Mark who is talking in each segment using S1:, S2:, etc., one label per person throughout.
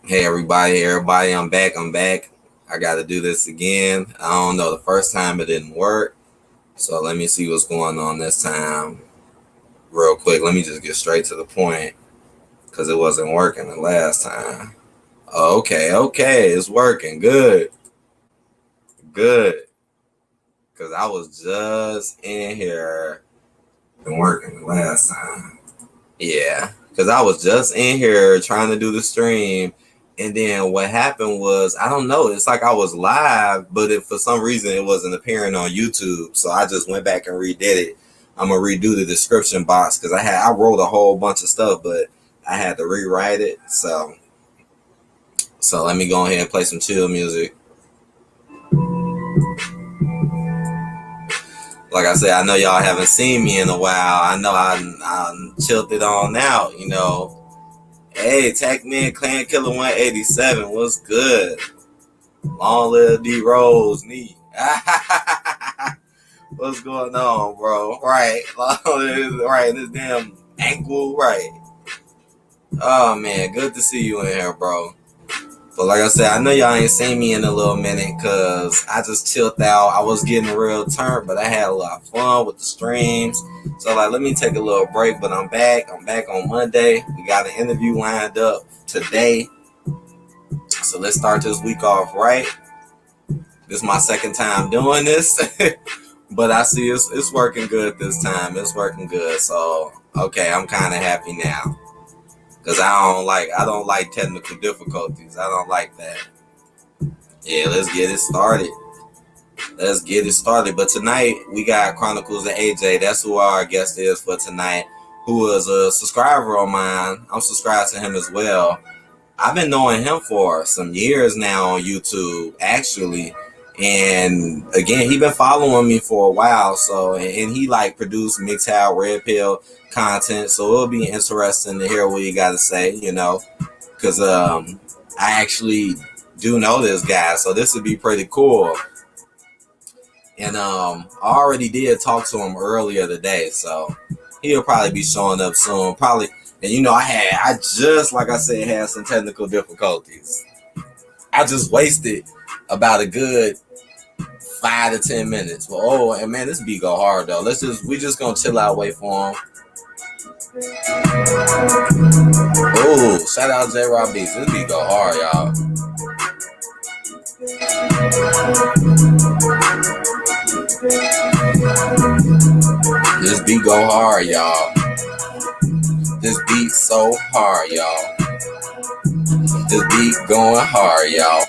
S1: Hey everybody, I'm back. I gotta do this again. I don't know, the first time it didn't work. So let me see what's going on this time. Real quick, let me just get straight to the point because it wasn't working the last time. Okay, it's working. Good. Because I was just in here and working the last time. Yeah, because I was just in here trying to do the stream, and then what happened was I don't know. It's like I was live, but if for some reason it wasn't appearing on YouTube, so I just went back and redid it. I'm gonna redo the description box because I wrote a whole bunch of stuff, but I had to rewrite it. So let me go ahead and play some chill music. Like I said, I know y'all haven't seen me in a while. I know I'm chilled it on out. Hey, Tech-Man Clan Killer 187, what's good? Long live D Rose, knee. What's going on, bro? Right, right, this damn ankle, right. Oh man, good to see you in here, bro. But like I said, I know y'all ain't seen me in a little minute because I just chilled out. I was getting real turned, but I had a lot of fun with the streams. So like, let me take a little break, but I'm back. I'm back on Monday. We got an interview lined up today. So let's start this week off right. This is my second time doing this, but I see it's working good this time. It's working good. So okay, I'm kind of happy now because I don't like technical difficulties. I don't like that. Yeah, let's get it started. Let's get it started. But tonight we got Chronicles and AJ. That's who our guest is for tonight. Who is a subscriber of mine. I'm subscribed to him as well. I've been knowing him for some years now on YouTube, actually. And again, he been following me for a while. So, and he like produced MGTOW, REDPILL content. So it'll be interesting to hear what you got to say, because I actually do know this guy. So this would be pretty cool. And I already did talk to him earlier today. So he'll probably be showing up soon. Probably. And I just, like I said, had some technical difficulties. I just wasted about a good 5 to 10 minutes. But and man, this beat go hard though. We just gonna chill out, wait for him. Oh, shout out J Rob Beats. This beat go hard, y'all. This beat go hard, y'all. This beat so hard, y'all. This beat going hard, y'all.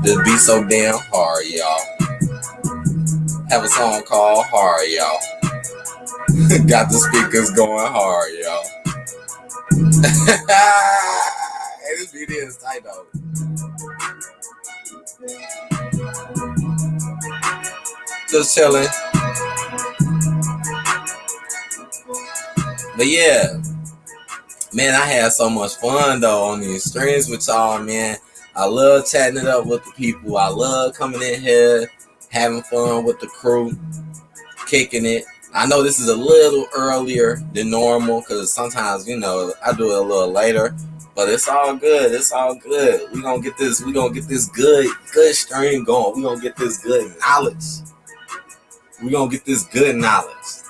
S1: This beat so damn hard, y'all. Have a song called Hard, y'all. Got the speakers going hard, y'all. Hey, this beat is tight though. Just chilling. But yeah, man, I had so much fun though on these streams with y'all, man. I love chatting it up with the people. I love coming in here, having fun with the crew, kicking it. I know this is a little earlier than normal because sometimes, I do it a little later. But it's all good. It's all good. We gonna get this good stream going. We gonna get this good knowledge. We gonna get this good knowledge.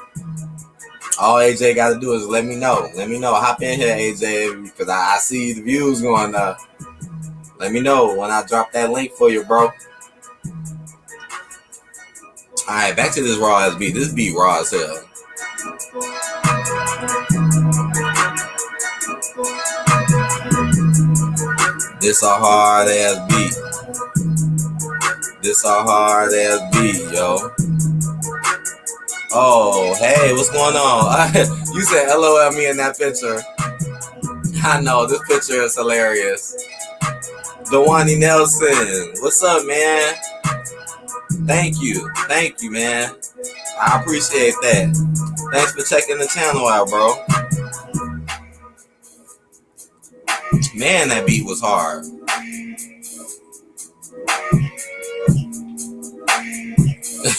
S1: All AJ got to do is let me know. Let me know. Hop in here, AJ, because I see the views going up. Let me know when I drop that link for you, bro. All right, back to this raw ass beat. This beat raw as hell. This a hard ass beat. This a hard ass beat, yo. Oh, hey, what's going on? You said LOL me in that picture. I know, this picture is hilarious. Dewani Nelson, what's up, man? Thank you, man. I appreciate that. Thanks for checking the channel out, bro. Man, that beat was hard.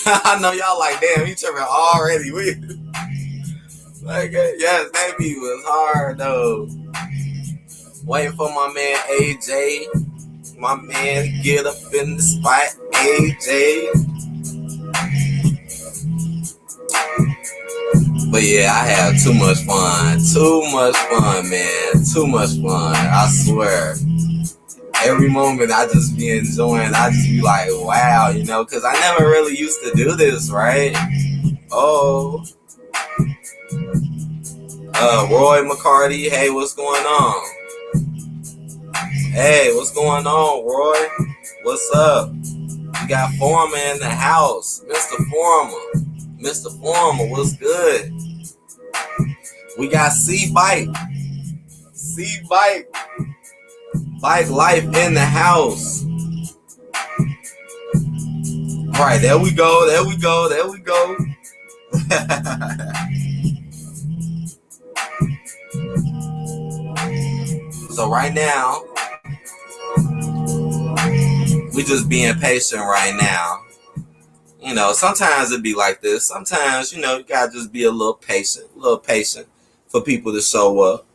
S1: I know y'all like, damn, he tripping already. Yes, that beat was hard though. Waiting for my man AJ. My man to get up in the spot. AJ. But yeah, I have too much fun. Too much fun, man. Too much fun. I swear. Every moment I just be enjoying. I just be like, wow, you know, because I never really used to do this, right? Oh. Roy McCarty, hey, what's going on? Hey, what's going on, Roy? What's up? We got Former in the house. Mr. Former. Mr. Former, what's good? We got C-Bike. C-Bike. Bike Life in the house. All right, there we go. There we go. There we go. So right now, we just being patient right now. You know, sometimes it be like this. Sometimes, you know, you gotta just be a little patient for people to show up.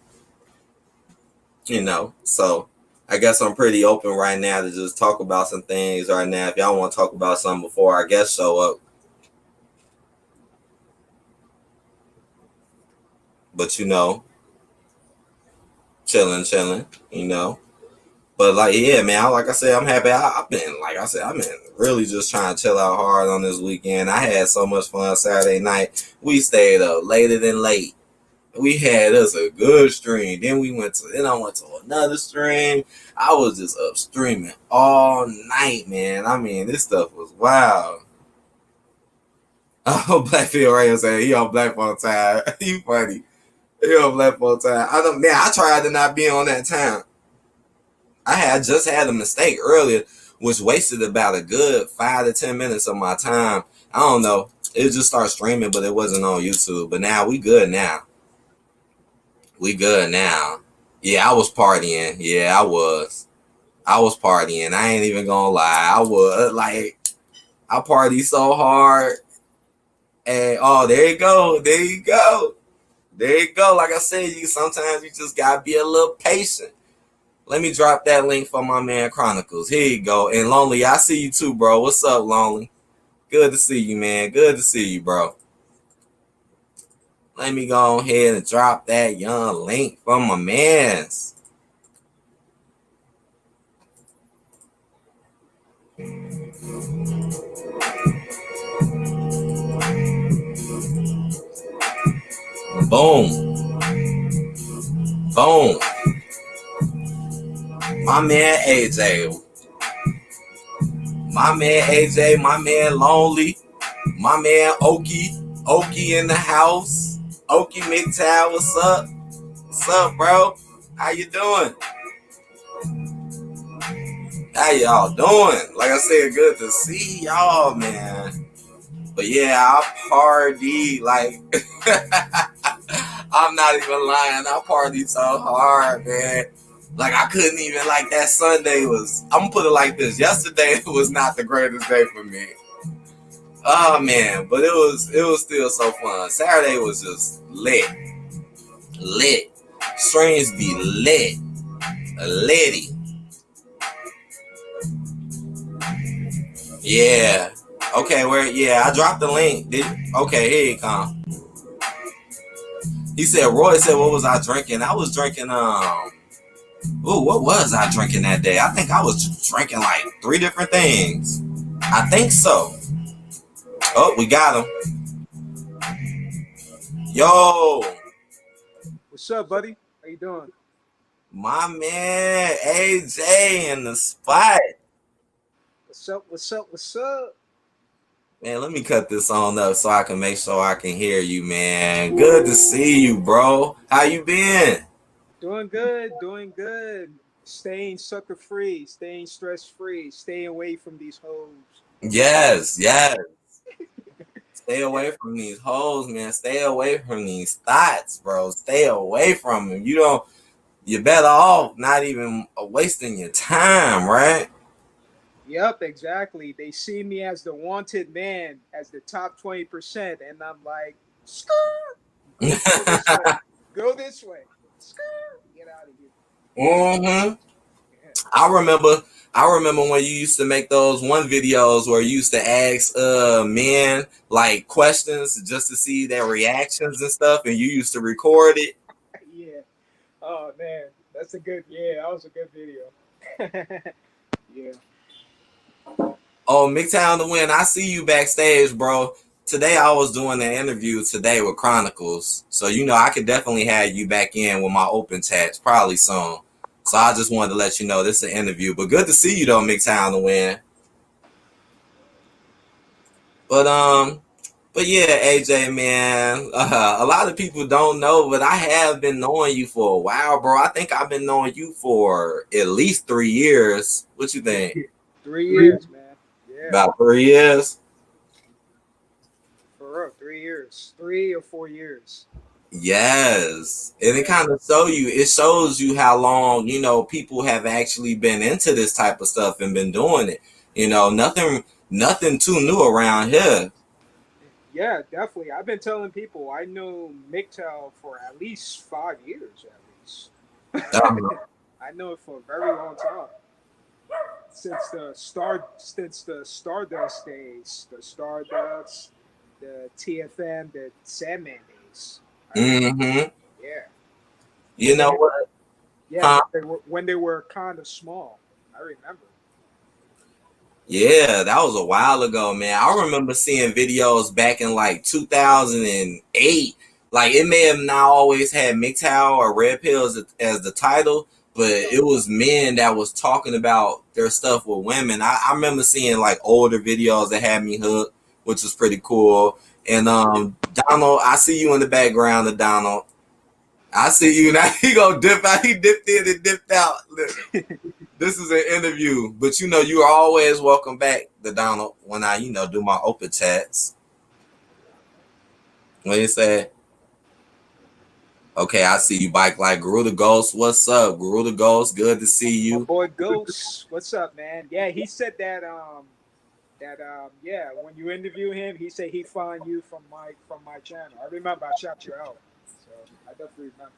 S1: You know, so I guess I'm pretty open right now to just talk about some things right now. If y'all want to talk about something before our guests show up. But you know, chilling, you know. But like, yeah, man, like I said, I'm happy. I've been really just trying to chill out hard on this weekend. I had so much fun Saturday night. We stayed up later than late. We had us a good stream. Then I went to another stream. I was just up streaming all night, man. I mean, this stuff was wild. Oh, Blackfield Ray saying he on Black Phone time. You funny. He on Black Phone time. I tried to not be on that time. I had just had a mistake earlier, which wasted about a good 5 to 10 minutes of my time. I don't know. It just started streaming, but it wasn't on YouTube. But now we good now. We good now. Yeah, I was partying. Yeah, I was. I was partying. I ain't even gonna lie. I was like, I party so hard. And oh, there you go. There you go. There you go. Like I said, sometimes you just gotta be a little patient. Let me drop that link for my man Chronicles. Here you go. And Lonely, I see you too, bro. What's up, Lonely? Good to see you, man. Good to see you, bro. Let me go ahead and drop that young link for my mans. Boom. Boom. My man AJ. My man AJ. My man Lonely. My man Okie. Okie in the house. Okie MGTOW, what's up? What's up, bro? How you doing? How y'all doing? Like I said, good to see y'all, man. But yeah, I party like I'm not even lying. I partied so hard, man. Like I couldn't even like that Sunday was. I'm gonna put it like this. Yesterday was not the greatest day for me. Oh man, but it was still so fun. Saturday was just lit. Streams be lit. Litty. Yeah. Okay, I dropped the link. Okay, here you come. He said, Roy said, what was I drinking? I was drinking, what was I drinking that day? I think I was drinking like 3 different things. I think so. Oh, we got him. Yo.
S2: What's up, buddy? How you doing?
S1: My man, AJ in the spot.
S2: What's up?
S1: Man, let me cut this on up so I can make sure I can hear you, man. Good to see you, bro. How you been?
S2: Doing good. Staying sucker free, staying stress free, staying away from these hoes.
S1: Yes. Stay away from these hoes, man. Stay away from these thoughts, bro. Stay away from them. You're better off not even wasting your time, right?
S2: Yep, exactly. They see me as the wanted man, as the top 20%, and I'm like, skirt, go this way. Skirt, get out of here.
S1: Mm-hmm.
S2: Yeah.
S1: I remember I remember when you used to make those one videos where you used to ask men like questions just to see their reactions and stuff, and you used to record it.
S2: Yeah. Oh man, that's a good. Yeah, that was a good video. Yeah.
S1: Oh, MGTOW to win. I see you backstage, bro. Today I was doing an interview today with Chronicles. So I could definitely have you back in with my open chats probably soon. So I just wanted to let you know this is an interview. But good to see you though, MGTOW to win. But but yeah, AJ man, a lot of people don't know, but I have been knowing you for a while, bro. I think I've been knowing you for at least 3 years. What you think?
S2: 3 years, man. Yeah,
S1: About 3 years?
S2: for real. 3 years, 3 or 4 years.
S1: Yes. And it
S2: Yeah.
S1: kind of it shows you how long, people have actually been into this type of stuff and been doing it. Nothing too new around here.
S2: Yeah, definitely. I've been telling people I know MGTOW for at least 5 years, at least.
S1: Um,
S2: I know it for a very long time. Since the Stardust days, the Stardust, the TFM, the Sandman days. I remember.
S1: mm-hmm.
S2: Yeah.
S1: You know what?
S2: Yeah,
S1: Huh?
S2: when they were kind of small. I remember.
S1: Yeah, that was a while ago, man. I remember seeing videos back in like 2008. Like it may have not always had MGTOW or Red Pill as the title, but it was men that was talking about their stuff with women. I remember seeing like older videos that had me hooked, which was pretty cool. And Donald, I see you in the background of Donald. I see you now. He gonna dip out. He dipped in and dipped out. Look. This is an interview, but you are always welcome back, the Donald, when I, do my open chats. What you say? Okay, I see you, bike like Guru the Ghost. What's up, Guru the Ghost? Good to see
S2: My
S1: you.
S2: boy Ghost, what's up, man? Yeah, he said that when you interview him, he said he found you from my channel. I remember I shout you out, so I definitely remember.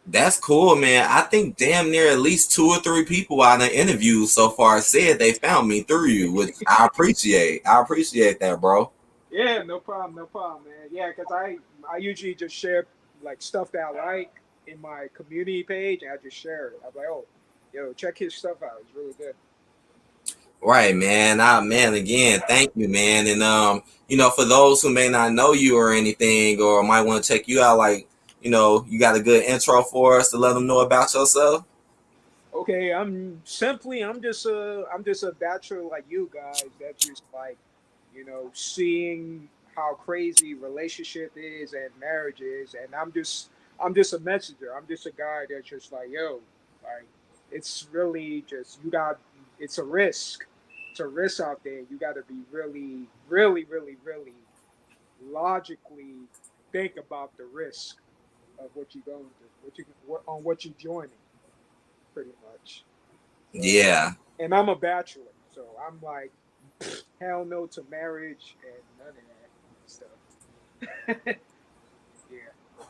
S1: That's cool, man. I think damn near at least 2 or 3 people out of the interview so far said they found me through you, which I appreciate. I appreciate that, bro.
S2: Yeah, no problem, man. Yeah, because I usually just share like stuff that I like in my community page, and I just share it. I'm like, oh, yo, check his stuff out. It's really good.
S1: Right, man. Man, again, thank you, man. And for those who may not know you or anything, or might want to check you out, like, you got a good intro for us to let them know about yourself.
S2: Okay, I'm just a bachelor like you guys that just like, seeing how crazy relationship is and marriage is, and I'm just a messenger. I'm just a guy that's just like, yo, like it's really just it's a risk. It's a risk out there. You got to be really, really, really, really logically think about the risk of what you're going through, what you're joining, pretty much. So,
S1: Yeah.
S2: and I'm a bachelor, so I'm like, hell no to marriage and none of that stuff. Yeah.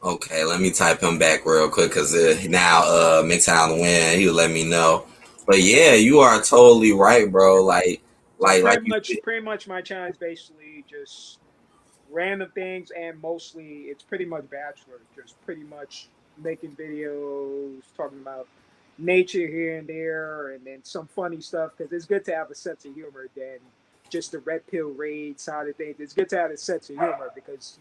S1: Okay, let me type him back real quick because now Midtown win. He'll let me know. But yeah, you are totally right, bro.
S2: So
S1: Like you said.
S2: pretty much my channel is basically just random things, and mostly it's pretty much bachelor, just pretty much making videos, talking about nature here and there, and then some funny stuff because it's good to have a sense of humor than just the red pill raid side of things. It's good to have a sense of humor because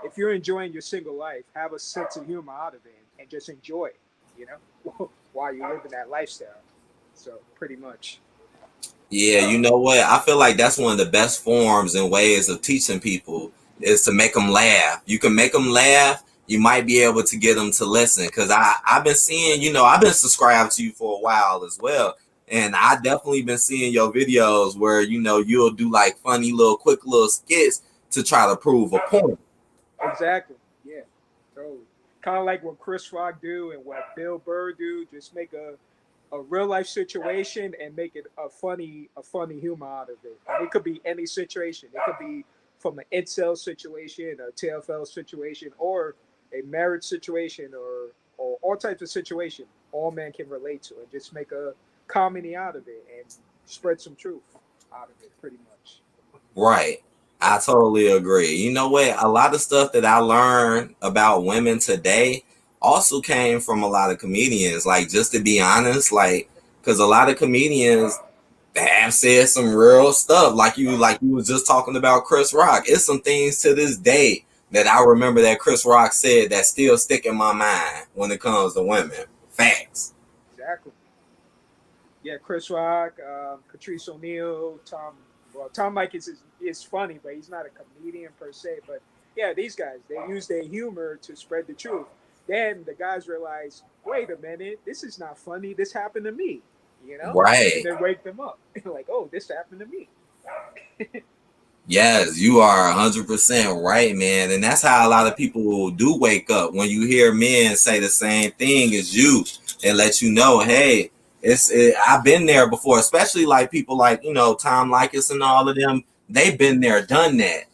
S2: if you're enjoying your single life, have a sense of humor out of it and just enjoy it, you know, while you're living that lifestyle. So pretty much.
S1: Yeah, you know what? I feel like that's one of the best forms and ways of teaching people is to make them laugh. You can make them laugh. You might be able to get them to listen because I've been seeing, I've been subscribed to you for a while as well. And I definitely been seeing your videos where, you'll do like funny little quick little skits to try to prove a point.
S2: Exactly. Yeah. Totally. Kind of like what Chris Rock do and what Bill Burr do. Just make a real life situation and make it a funny humor out of it. And it could be any situation. It could be from an incel situation, a TFL situation, or a marriage situation, or all types of situation all men can relate to, and just make a comedy out of it and spread some truth out of it, pretty much.
S1: Right. I totally agree. You know what? A lot of stuff that I learned about women today also came from a lot of comedians. Like, just to be honest, like, because a lot of comedians have said some real stuff. Like you was just talking about Chris Rock. It's some things to this day that I remember that Chris Rock said that still stick in my mind when it comes to women. Facts.
S2: Exactly. Yeah, Chris Rock, Catrice O'Neal, Tom. Well, Tom Mike is funny, but he's not a comedian per se. But yeah, these guys, they use their humor to spread the truth. Then the guys realize, wait a minute, this is not funny. This happened to me, you know, and
S1: Right.
S2: then wake them up, like, oh, this happened to me.
S1: Yes, you are 100% right, man. And that's how a lot of people do wake up when you hear men say the same thing as you and let you know, hey, I've been there before, especially like people like, Tom Likas and all of them. They've been there, done that.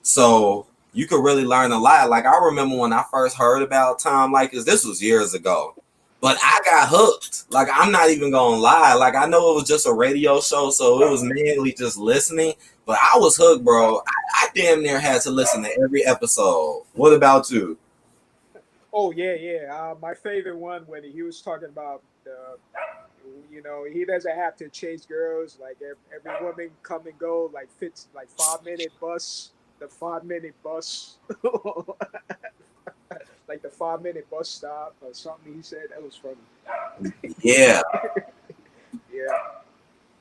S1: So you could really learn a lot. Like, I remember when I first heard about Tom Likas, this was years ago. But I got hooked. Like, I'm not even gonna lie. Like, I know it was just a radio show, so it was mainly just listening. But I was hooked, bro. I damn near had to listen to every episode. What about you?
S2: Oh yeah, yeah. My favorite one when he was talking about the, he doesn't have to chase girls. Like every woman come and go. Like fits like 5 minute bus. The 5 minute bus. Like the 5 minute bus stop or something. He said that was funny.
S1: Yeah.
S2: Yeah.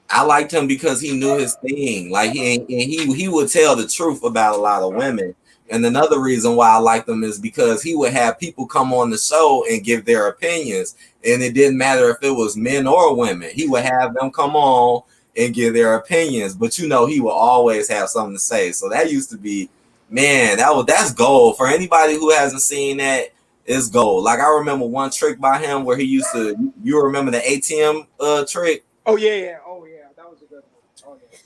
S1: I liked him because he knew his thing. Like he would tell the truth about a lot of women. And another reason why I liked him is because he would have people come on the show and give their opinions. And it didn't matter if it was men or women. He would have them come on and give their opinions. But he would always have something to say. So that used to be, man, that's gold. For anybody who hasn't seen that, it's gold. Like, I remember one trick by him where he used to, you remember the ATM trick?
S2: Oh yeah, yeah. Oh yeah. That was a good one. Oh yeah.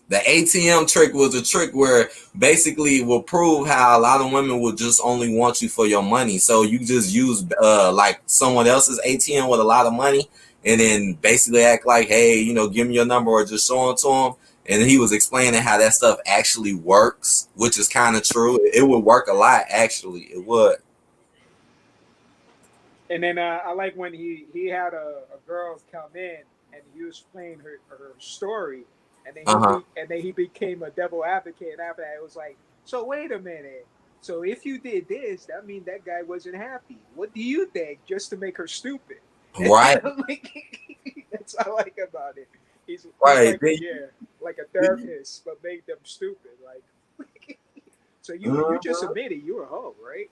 S1: The ATM trick was a trick where basically it will prove how a lot of women will just only want you for your money. So you just use like someone else's ATM with a lot of money and then basically act like, hey, give me your number or just show it to them. And he was explaining how that stuff actually works, which is kind of true. It would work a lot, actually. It would.
S2: And then I like when he had a girl come in and he was playing her story, and then
S1: Uh-huh.
S2: he became a devil advocate. And after that, it was like, so wait a minute. So if you did this, that means that guy wasn't happy. What do you think? Just to make her stupid.
S1: Right.
S2: That's what I like about it. He's
S1: Right.
S2: like, yeah, like a therapist, but make them stupid. Like, so you just
S1: Mhm.
S2: admitted you're a hoe, right?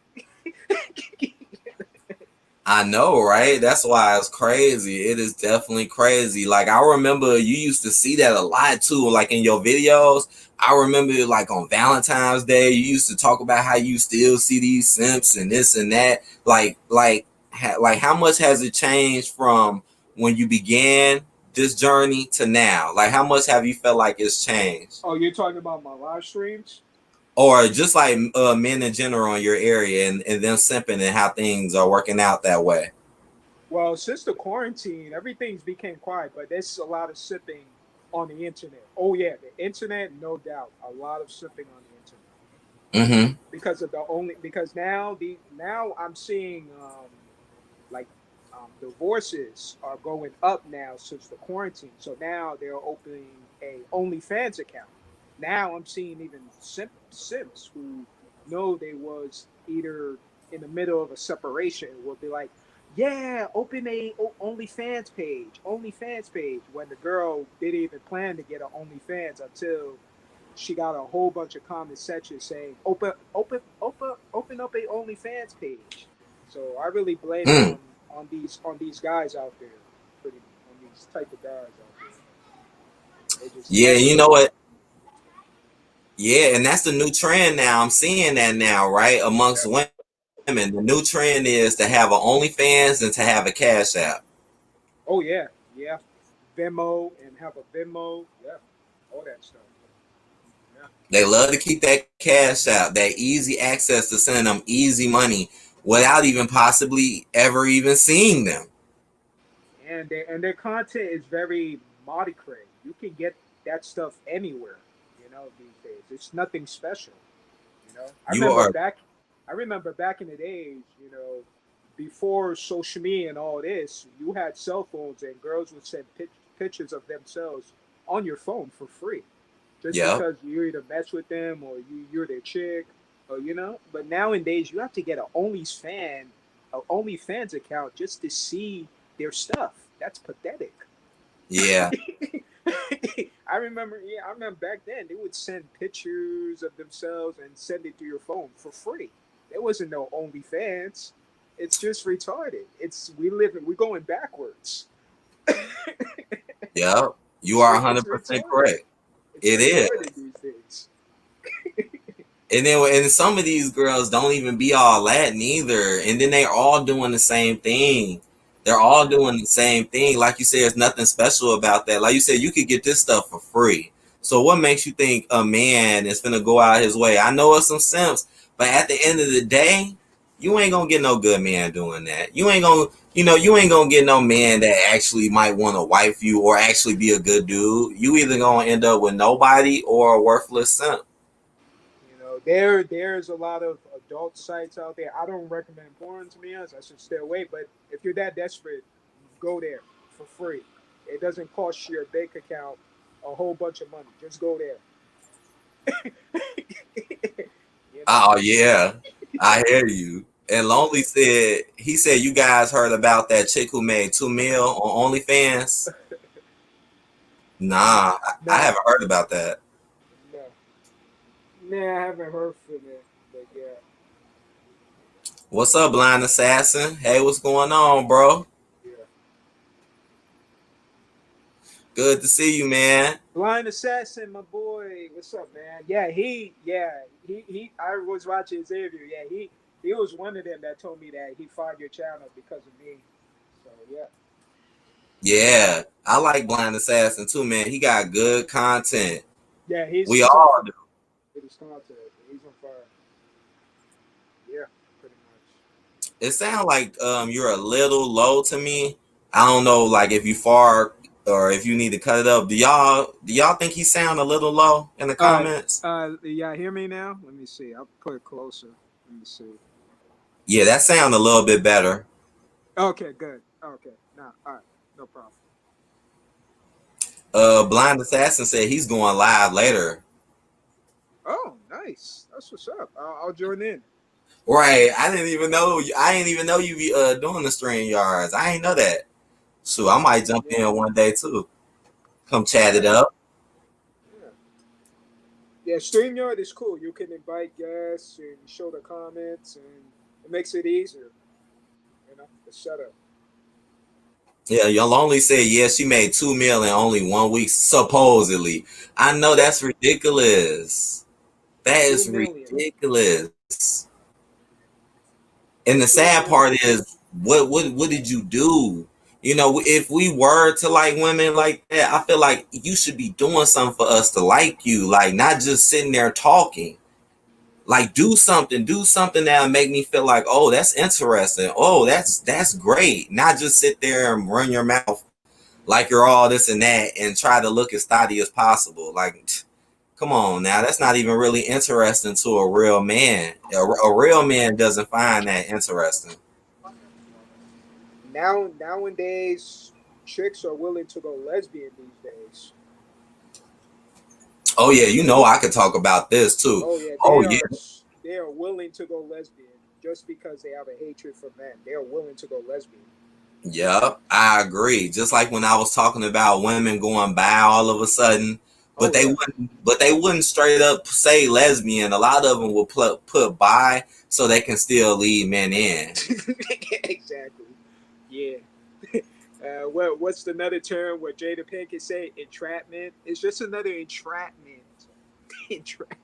S1: I know, right? That's why it's crazy. It is definitely crazy. Like, I remember you used to see that a lot too, like in your videos. I remember like on Valentine's Day, you used to talk about how you still see these simps and this and that. Like how much has it changed from when you began this journey to now? Like, how much have you felt like it's changed?
S2: Oh, you're talking about my live streams?
S1: Or just like men in general in your area and them simping and how things are working out that way.
S2: Well, since the quarantine, everything's became quiet, but there's a lot of sipping on the internet. Oh yeah, the internet, no doubt, a lot of sipping on the internet
S1: Mm-hmm.
S2: because now I'm seeing like divorces are going up now since the quarantine. So now they're opening a OnlyFans account. Now I'm seeing even Sims who know they was either in the middle of a separation will be like, yeah, open a OnlyFans page. When the girl didn't even plan to get an OnlyFans until she got a whole bunch of comment sections saying open up a OnlyFans page. So I really blame it
S1: Mm.
S2: on these guys out there, pretty on these type of guys out there. They just
S1: Yeah,
S2: never
S1: you
S2: give
S1: know
S2: up.
S1: what? Yeah, and that's the new trend now. I'm seeing that now, right? Amongst
S2: Yeah.
S1: women. The new trend is to have an OnlyFans and to have a Cash App.
S2: Oh yeah, yeah. Venmo and have a Venmo. Yeah, all that stuff. Yeah.
S1: They love to keep that Cash App, that easy access to send them easy money without even possibly ever even seeing them.
S2: And their content is very modicre. You can get that stuff anywhere, these days. It's nothing special. I
S1: You
S2: remember
S1: are,
S2: back I remember back in the days, before social media and all this, you had cell phones and girls would send pictures of themselves on your phone for free. Just
S1: yeah,
S2: because you either mess with them or you're their chick or but nowadays you have to get a OnlyFans account just to see their stuff. That's pathetic.
S1: yeah,
S2: I remember back then they would send pictures of themselves and send it to your phone for free. There wasn't no OnlyFans. It's just retarded. We're going backwards.
S1: yeah. You are
S2: It's
S1: 100%
S2: retarded.
S1: correct.
S2: It's
S1: It is.
S2: retarded these days.
S1: And some of these girls don't even be all that neither. And then they're all doing the same thing. They're all doing the same thing. Like you said, there's nothing special about that. Like you said, you could get this stuff for free. So what makes you think a man is gonna go out his way? I know it's some simps, but at the end of the day, you ain't gonna get no good man doing that. You ain't gonna get no man that actually might want to wife you or actually be a good dude. You either gonna end up with nobody or a worthless simp.
S2: There's a lot of adult sites out there. I don't recommend porn, to be honest. I should stay away. But if you're that desperate, go there for free. It doesn't cost your bank account a whole bunch of money. Just go there. you know.
S1: Oh yeah, I hear you. And Lonely said he said you guys heard about that chick who made 2 mil on OnlyFans. Nah, I
S2: Nah,
S1: haven't heard about that.
S2: nah, nah. I haven't heard from it, but yeah,
S1: What's up, Blind Assassin? Hey, what's going on, bro?
S2: yeah.
S1: Good to see you, man.
S2: Blind Assassin, my boy. What's up, man? He. I was watching his interview. Yeah, he was one of them that told me that he fired your channel because of me. So yeah,
S1: Yeah, I like Blind Assassin too, man. He got good content.
S2: yeah.
S1: We
S2: He's on
S1: all
S2: fire
S1: do.
S2: with his content. He's on fire. Yeah, pretty much.
S1: It sounds like you're a little low to me. I don't know, like if you far or if you need to cut it up. Do y'all think he sound a little low in the comments?
S2: Yeah. Hear me now? Let me see. I'll put it closer. Let me see.
S1: Yeah, that sound a little bit better.
S2: Okay, good. Okay, now, all right, no problem.
S1: Blind Assassin said he's going live later.
S2: Oh, nice. That's what's up. I'll join in.
S1: Right. I didn't even know you be doing the stream yards. I ain't know that. So I might jump
S2: Yeah,
S1: in one day too. Come chat it
S2: yeah,
S1: up.
S2: yeah. Yeah, StreamYard is cool. You can invite guests and show the comments, and it makes it easier. The setup.
S1: Yeah, Young Lonely said, yeah, she made 2 mil in only 1 week, supposedly. I know that's ridiculous. That
S2: Two
S1: is
S2: million.
S1: ridiculous. And the
S2: Two
S1: sad
S2: million.
S1: part is, what did you do? If we were to like women like that, I feel like you should be doing something for us to like you, like not just sitting there talking. Like do something that'll make me feel like, oh, that's interesting. Oh, that's great. Not just sit there and run your mouth like you're all this and that and try to look as thotty as possible. Like, come on now, that's not even really interesting to a real man. A real man doesn't find that interesting.
S2: Nowadays, chicks are willing to go lesbian these days.
S1: Oh yeah, I could talk about this too.
S2: Oh yeah,
S1: Oh yeah,
S2: they are willing to go lesbian just because they have a hatred for men. They are willing to go lesbian.
S1: yep, I agree. Just like when I was talking about women going by all of a sudden, but
S2: Oh
S1: they
S2: yeah.
S1: wouldn't straight up say lesbian. A lot of them will put by so they can still lead men in.
S2: Exactly. Yeah. What's another term where Jada Pinkett say entrapment? It's just another entrapment. Entrap.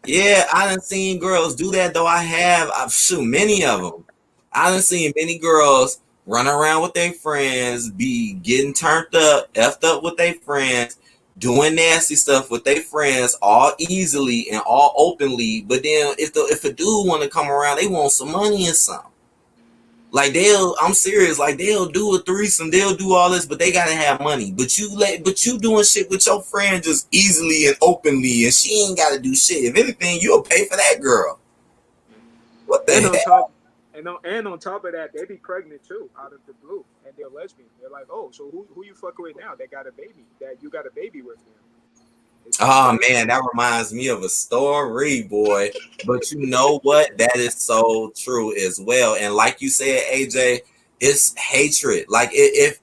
S1: Yeah, I done seen girls do that though. I've seen many of them. I done seen many girls run around with their friends, be getting turned up, effed up with their friends, doing nasty stuff with their friends all easily and all openly. But then if a dude want to come around, they want some money and something. Like I'm serious. Like they'll do a threesome, they'll do all this, but they gotta have money. But you doing shit with your friend just easily and openly, and she ain't gotta do shit. If anything, you'll pay for that girl. What
S2: And
S1: the
S2: on
S1: hell?
S2: top, and on top of that, they be pregnant too, out of the blue, and they're lesbian. They're like, oh, so who you fucking with now? They got a baby. That you got a baby with them. It's
S1: Oh
S2: insane.
S1: man, that reminds me of a story, boy. But you know what? That is so true as well. And like you said, AJ, it's hatred. Like if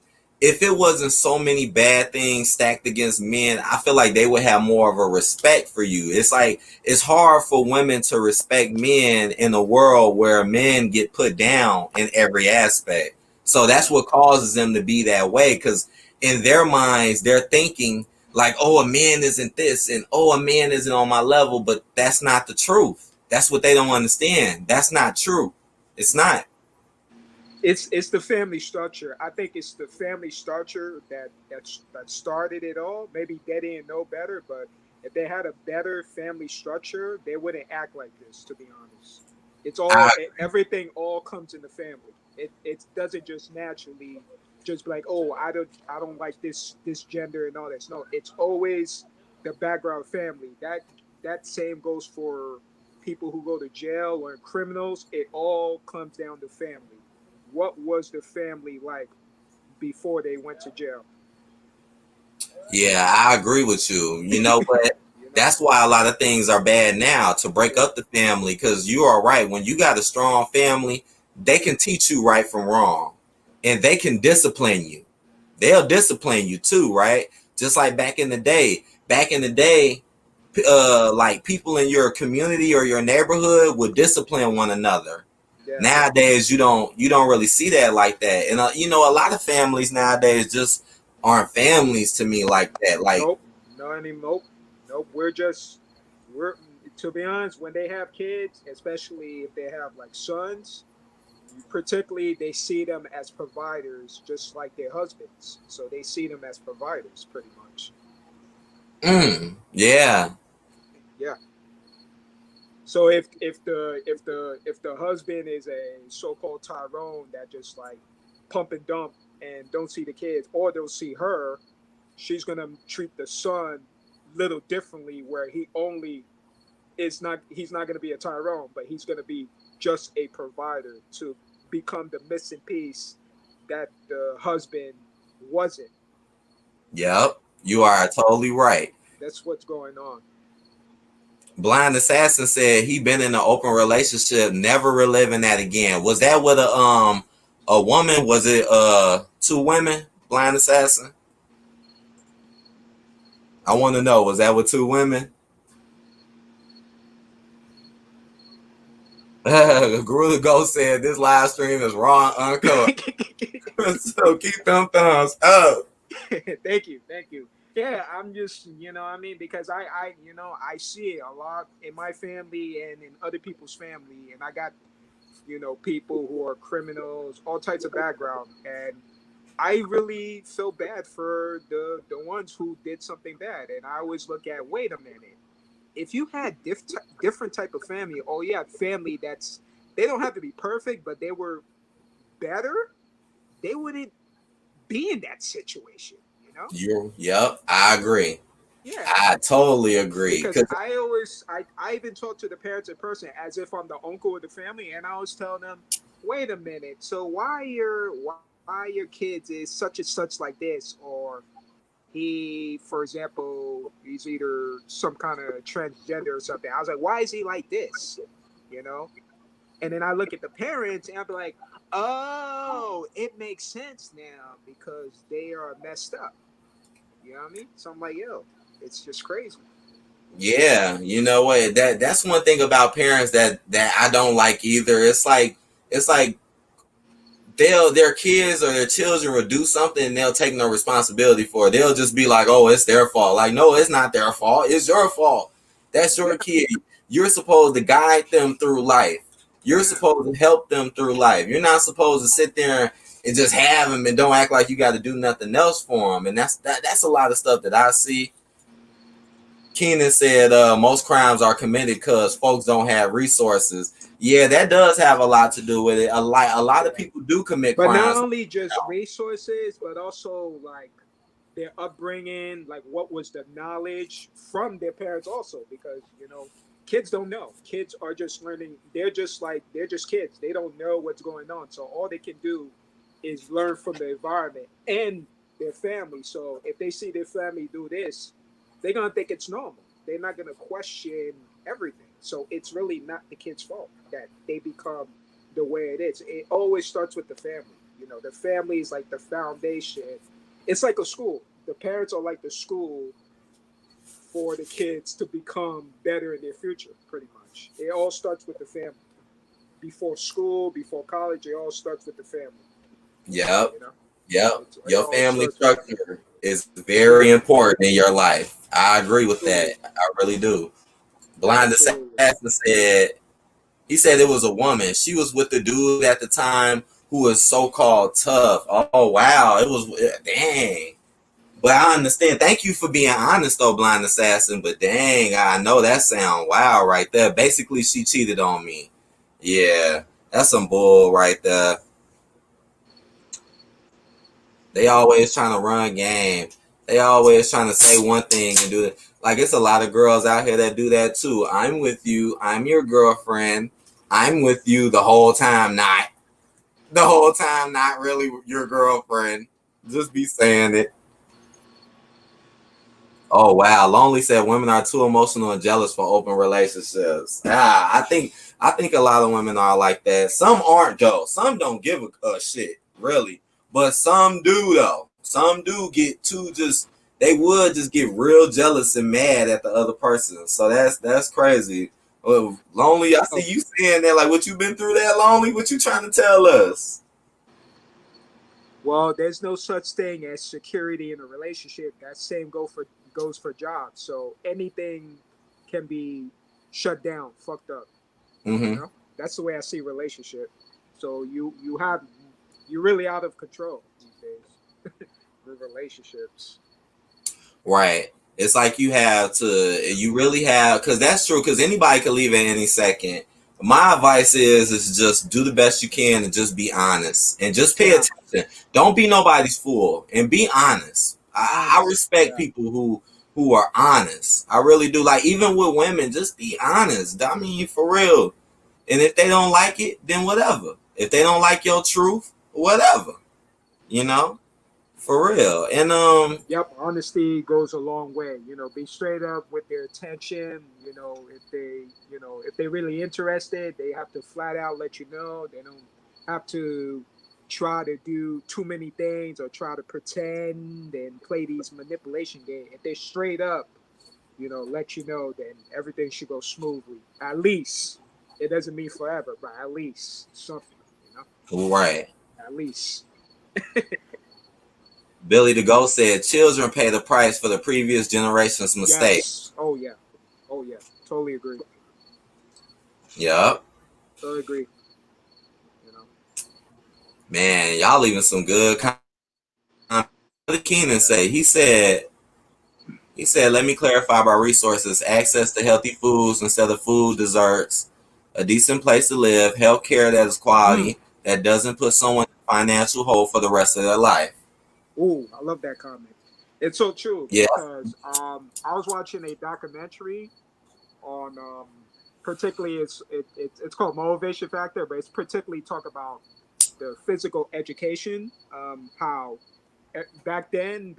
S1: it wasn't so many bad things stacked against men, I feel like they would have more of a respect for you. It's like it's hard for women to respect men in a world where men get put down in every aspect. So that's what causes them to be that way. Because in their minds, they're thinking like, oh, a man isn't this, and oh, a man isn't on my level, but that's not the truth. That's what they don't understand. That's not true. It's not.
S2: It's the family structure. I think it's the family structure that started it all. Maybe they didn't know better, but if they had a better family structure, they wouldn't act like this. To be honest,
S1: I
S2: everything all comes in the family. It doesn't just naturally just be like, oh, I don't like this gender and all this. No, it's always the background family. That same goes for people who go to jail or criminals. It all comes down to family. What was the family like before they went to jail?
S1: Yeah, I agree with you. You know, but
S2: You know?
S1: that's why a lot of things are bad now to break
S2: Yeah,
S1: up the family. Because you are right. When you got a strong family, they can teach you right from wrong, and they can discipline you. They'll discipline you too, right? Just like back in the day. Back in the day, like people in your community or your neighborhood would discipline one another.
S2: yeah.
S1: Nowadays, you don't really see that like that, and you know, a lot of families nowadays just aren't families to me like that. Like,
S2: Nope. No anymore. Nope. We're to be honest, when they have kids, especially if they have like sons, particularly they see them as providers just like their husbands. So they see them as providers pretty much.
S1: yeah,
S2: Yeah. So if the husband is a so-called Tyrone that just like pump and dump and don't see the kids, or they'll see her, she's gonna treat the son little differently, where he's not gonna be a Tyrone, but he's gonna be just a provider to become the missing piece that the husband wasn't.
S1: yep, you are totally right.
S2: That's what's going on.
S1: Blind Assassin said he been in an open relationship, never reliving that again. Was that with a woman? Was it two women? Blind Assassin. I want to know. Was that with two women? Gorilla Ghost said this live stream is raw and uncut. So keep them thumbs up.
S2: Thank you. Yeah, I'm just, I mean, because I see it a lot in my family and in other people's family, and I got, people who are criminals, all types of background, and I really feel bad for the ones who did something bad, and I always look at, wait a minute, if you had different type of family, or you had family that's they don't have to be perfect, but they were better, they wouldn't be in that situation, you know?
S1: Yep, I agree.
S2: Yeah,
S1: I totally agree.
S2: because
S1: Cause
S2: I even talk to the parents in person as if I'm the uncle of the family, and I always tell them, wait a minute, so why your kids is such and such like this, or he, for example, he's either some kind of transgender or something. I was like, why is he like this? You know? And then I look at the parents and I'll be like, oh, it makes sense now because they are messed up. You know what I mean? So I'm like, yo, it's just crazy.
S1: yeah, you know what? That's one thing about parents that I don't like either. It's like their kids or their children will do something and they'll take no responsibility for it. They'll just be like, "Oh, it's their fault." Like, no, it's not their fault. It's your fault. That's
S2: Yeah,
S1: your kid. You're supposed to guide them through life. You're
S2: yeah.
S1: supposed to help them through life. You're not supposed to sit there and just have them and don't act like you got to do nothing else for them. And that's a lot of stuff that I see. Keenan said most crimes are committed because folks don't have resources. Yeah, that does have a lot to do with it. A lot of
S2: Yeah.
S1: people do commit
S2: But not
S1: crimes.
S2: only just resources, but also like their upbringing, like what was the knowledge from their parents also, because kids don't know. Kids are just learning. They're just kids. They don't know what's going on. So all they can do is learn from the environment and their family. So if they see their family do this, they're gonna think it's normal. They're not gonna question everything. So it's really not the kid's fault that they become the way it is. It always starts with the family. The family is like the foundation. It's like a school. The parents are like the school for the kids to become better in their future, pretty much. It all starts with the family. Before school, before college, it all starts with the family.
S1: Yep,
S2: You know,
S1: yep.
S2: it
S1: Your
S2: all
S1: family
S2: starts with the family.
S1: structure is very important in your life. I agree with that.
S2: Absolutely,
S1: I really do. Blind
S2: absolutely.
S1: Assassin said he said it was a woman. She was with the dude at the time who was so called tough. Oh wow, it was dang. But I understand. Thank you for being honest, though, Blind Assassin. But dang, I know that sound wow right there. Basically, she cheated on me. Yeah, that's some bull right there. They always trying to run game. They always trying to say one thing and do it. Like it's a lot of girls out here that do that too. I'm with you. I'm your girlfriend. I'm with you the whole time. Not the whole time. Not really your girlfriend. Just be saying it. Oh wow, Lonely said women are too emotional and jealous for open relationships. I think a lot of women are like that. Some aren't though. Some don't give a shit really, but some do though. Some do get too just. They would just get real jealous and mad at the other person. So that's crazy. Well, Lonely, I see
S2: Oh,
S1: you saying that. Like, what you been through that, Lonely? What you trying to tell us?
S2: well, there's no such thing as security in a relationship. That same goes for jobs. So anything can be shut down, fucked up. You
S1: Mm-hmm.
S2: know, that's the way I see relationship. So you're really out of control these days with relationships.
S1: Right. It's like you really have, because that's true, because anybody could leave at any second. My advice is just do the best you can and just be honest and just pay
S2: Yeah,
S1: attention. Don't be nobody's fool and be honest. I
S2: honest.
S1: respect
S2: Yeah.
S1: people who are honest. I really do. Like even with women, just be honest. I mean, for real. And if they don't like it, then whatever. If they don't like your truth, whatever. You know, for real. And
S2: Yep, honesty goes a long way. Be straight up with their attention. If they really interested, they have to flat out let you know. They don't have to try to do too many things or try to pretend and play these manipulation games. If they're straight up, let you know, then everything should go smoothly. At least it doesn't mean forever, but at least something. You know,
S1: right.
S2: at least.
S1: Billy the Ghost said, "Children pay the price for the previous generation's mistake."
S2: Yes. Oh yeah. Oh yeah. Totally agree.
S1: Yep.
S2: Totally agree. You know.
S1: Man, y'all leaving some good comments. Keenan
S2: Yeah.
S1: say he said, "Let me clarify about resources: access to healthy foods instead of food desserts, a decent place to live, health care that is
S2: Mm.
S1: quality that doesn't put someone in financial hole for the rest of their life."
S2: Ooh, I love that comment. It's so true
S1: Yeah.
S2: because I was watching a documentary on particularly it's called Motivation Factor, but it's particularly talk about the physical education, how back then,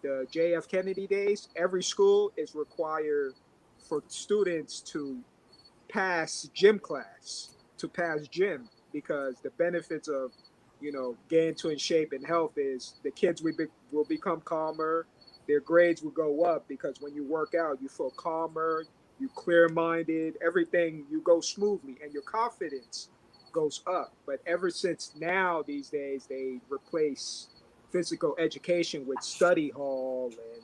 S2: the JF Kennedy days, every school is required for students to pass gym class, to pass gym, because the benefits of getting to in shape and health is the kids will become calmer, their grades will go up because when you work out, you feel calmer, you clear minded, everything you go smoothly, and your confidence goes up. But ever since now, these days, they replace physical education with study hall and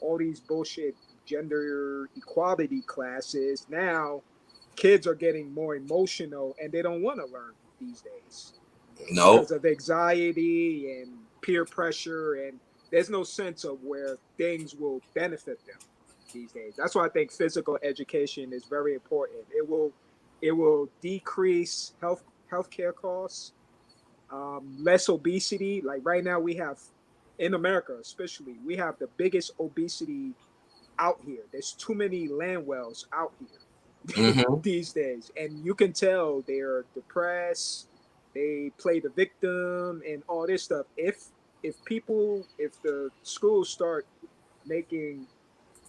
S2: all these bullshit gender equality classes. Now kids are getting more emotional and they don't want to learn these days because
S1: Nope.
S2: of anxiety and peer pressure, and there's no sense of where things will benefit them. these days. That's why I think physical education is very important. It will decrease healthcare costs, less obesity. Like right now, we have in America, especially, we have the biggest obesity out here. There's too many land wells out here
S1: Mm-hmm.
S2: these days, and you can tell they're depressed. They play the victim and all this stuff. If the schools start making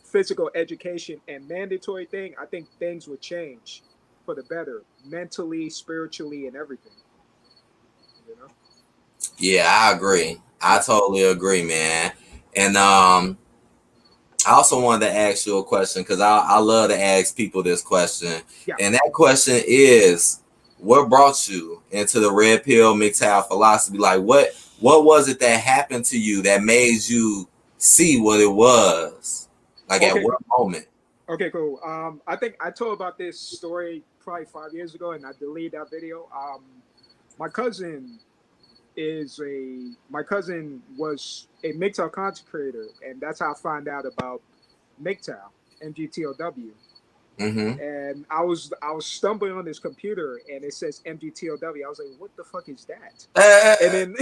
S2: physical education and mandatory thing, I think things would change for the better, mentally, spiritually, and everything. You know?
S1: Yeah, I agree. I
S2: Yeah,
S1: totally agree, man. And I also wanted to ask you a question because I love to ask people this question.
S2: yeah.
S1: And that question is, what brought you into the red pill MGTOW philosophy? Like what was it that happened to you that made you see what it was? Like at
S2: Okay,
S1: what moment?
S2: okay, cool. I think I told about this story probably 5 years ago, and I deleted that video. My cousin my cousin was a MGTOW content creator, and that's how I found out about MGTOW, MGTOW.
S1: Mm-hmm.
S2: And I was stumbling on this computer, and it says MGTOW. I was like, "What the fuck is that?" And then,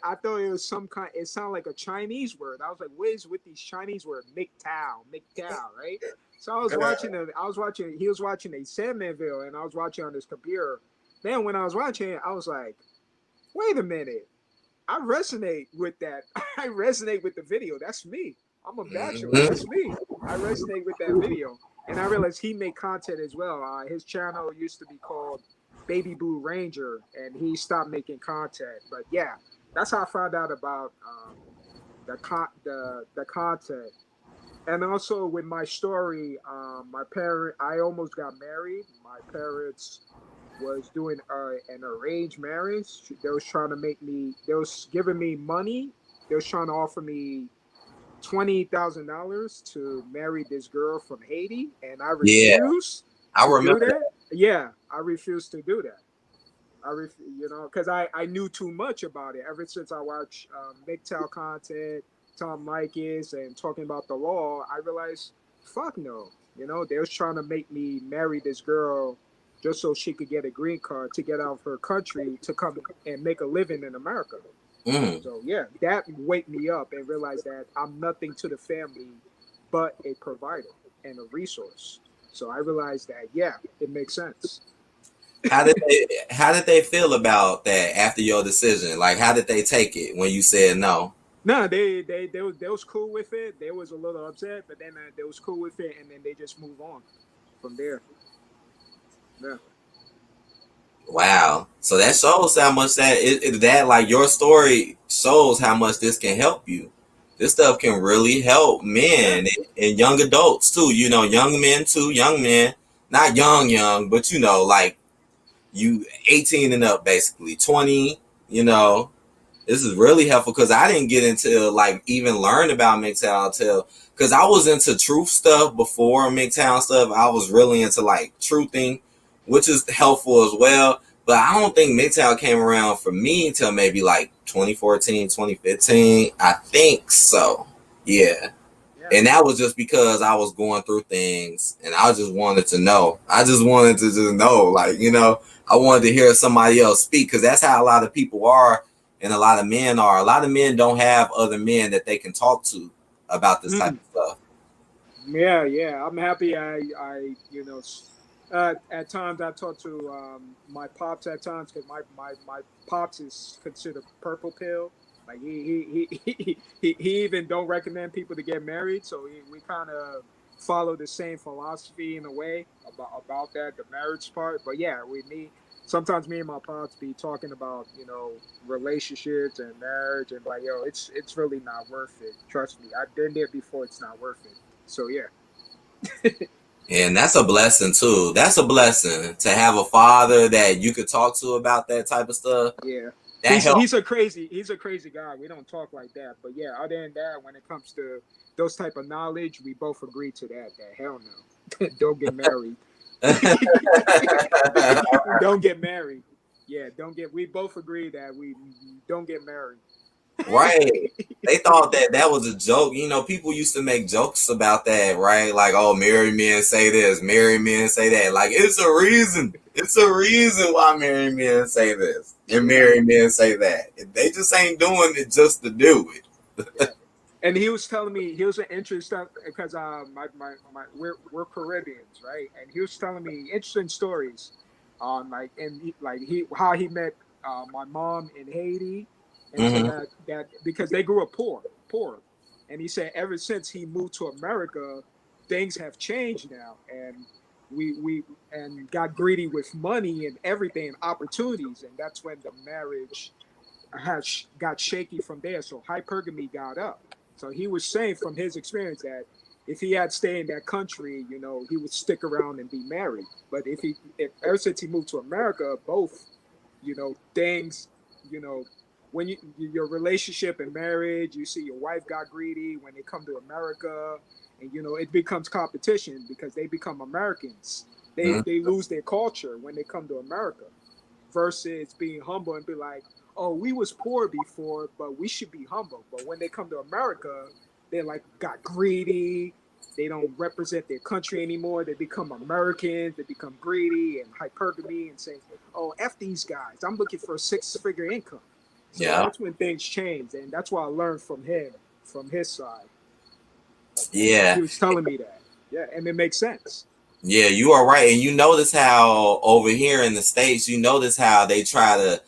S2: I thought it was some kind. It sounded like a Chinese word. I was like, "What is with these Chinese words? MGTOW, MGTOW, right?" So I was watching it. I was watching. He was watching a Sandman video, and I was watching on this computer. Then when I was watching it, I was like, "Wait a minute! I resonate with that. I resonate with the video. That's me. I'm a bachelor.
S1: Mm-hmm.
S2: That's me. I resonate with that video." And I realized he made content as well. His channel used to be called Baby Blue Ranger, and he stopped making content. But yeah, that's how I found out about the content. And also with my story, I almost got married. My parents was doing an arranged marriage. They was trying to make me. They was giving me money. They was trying to offer me $20,000 to marry this girl from Haiti, and I
S1: Yeah,
S2: refused
S1: I
S2: to do
S1: remember
S2: that. Yeah, I refused to do that. Because I knew too much about it. Ever since I watched MGTOW content, Tom Likes, and talking about the law, I realized, fuck no. They was trying to make me marry this girl just so she could get a green card to get out of her country to come and make a living in America.
S1: that. Mm.
S2: So yeah, that wake me up and realize that I'm nothing to the family but a provider and a resource. So I realized that yeah, it makes sense.
S1: How did they feel about that after your decision? Like how did they take it when you said no?
S2: No, they was cool with it. They was a little upset, but then they was cool with it, and then they just move on from there. Yeah,
S1: Wow. So that shows how much that like your story shows how much this can help you. This stuff can really help
S2: yeah,
S1: men and young adults too. Young men too, young men. Not young, but like you 18 and up basically. 20, you know, this is really helpful because I didn't get into like even learn about MGTOW until because I was into truth stuff before MGTOW stuff. I was really into like truthing, which is helpful as well. But I don't think MGTOW came around for me until maybe like 2014, 2015. I think so. Yeah.
S2: yeah,
S1: And that was just because I was going through things and I just wanted to know. I just wanted to just know, like, I wanted to hear somebody else speak because that's how a lot of people are and a lot of men are. A lot of men don't have other men that they can talk to about this type
S2: mm,
S1: of stuff.
S2: yeah, yeah. I'm happy. At times I talk to my pops at times because my pops is considered purple pill. Like he even don't recommend people to get married. So we kind of follow the same philosophy in a way about that the marriage part. But yeah, sometimes me and my pops be talking about relationships and marriage and like it's really not worth it. Trust me, I've been there before. It's not worth it. So yeah,
S1: And that's a blessing too. That's a blessing to have a father that you could talk to about that type of stuff.
S2: yeah.
S1: That
S2: He's
S1: helps.
S2: he's a crazy guy. We don't talk like that. But yeah, other than that, when it comes to those type of knowledge, we both agree to that. That hell no, don't get married. Don't get married. Yeah, don't get. We both agree that we don't get married.
S1: Right. They thought that that was a joke. You know, people used to make jokes about that, right? Like, oh, married men say this, married men say that. Like, it's a reason. It's a reason why married men say this and
S2: Yeah,
S1: married men say that. They just ain't doing it just to do it.
S2: yeah. And he was telling me he was an interesting because we're Caribbeans, right? And he was telling me interesting stories on like he how he met my mom in Haiti, and said
S1: Mm-hmm.
S2: that because they grew up poor, and he said ever since he moved to America, things have changed now, and we and got greedy with money and everything and opportunities, and that's when the marriage has got shaky from there. So hypergamy got up. So he was saying from his experience that if he had stayed in that country, he would stick around and be married. But if ever since he moved to America, both, things, you know, when your relationship and marriage, you see your wife got greedy when they come to America, and it becomes competition because they become Americans. They
S1: Mm-hmm.
S2: they lose their culture when they come to America versus being humble and be like, oh, we was poor before, but we should be humble. But when they come to America, they're like got greedy. They don't represent their country anymore. They become Americans. They become greedy and hypergamy and saying, oh, F these guys. I'm looking for a six-figure income. So
S1: Yeah.
S2: that's when things change. And that's what I learned from him, from his side. And he
S1: Yeah.
S2: was telling me that. Yeah, and it makes sense.
S1: Yeah, you are right. And you notice how over here in the States, you notice how they try to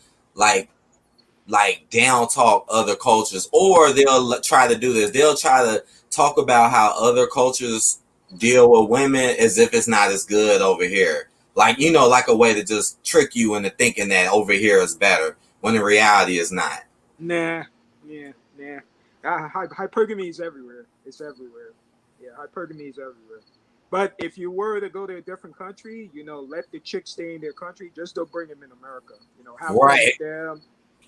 S1: like down talk other cultures, or they'll try to do this. They'll try to talk about how other cultures deal with women as if it's not as good over here. Like, like a way to just trick you into thinking that over here is better when in reality it's not.
S2: Nah, yeah, nah. Hypergamy is everywhere. It's everywhere. Yeah, hypergamy is everywhere. But if you were to go to a different country, let the chick stay in their country. Just don't bring them in America. Have fun
S1: Right.
S2: with them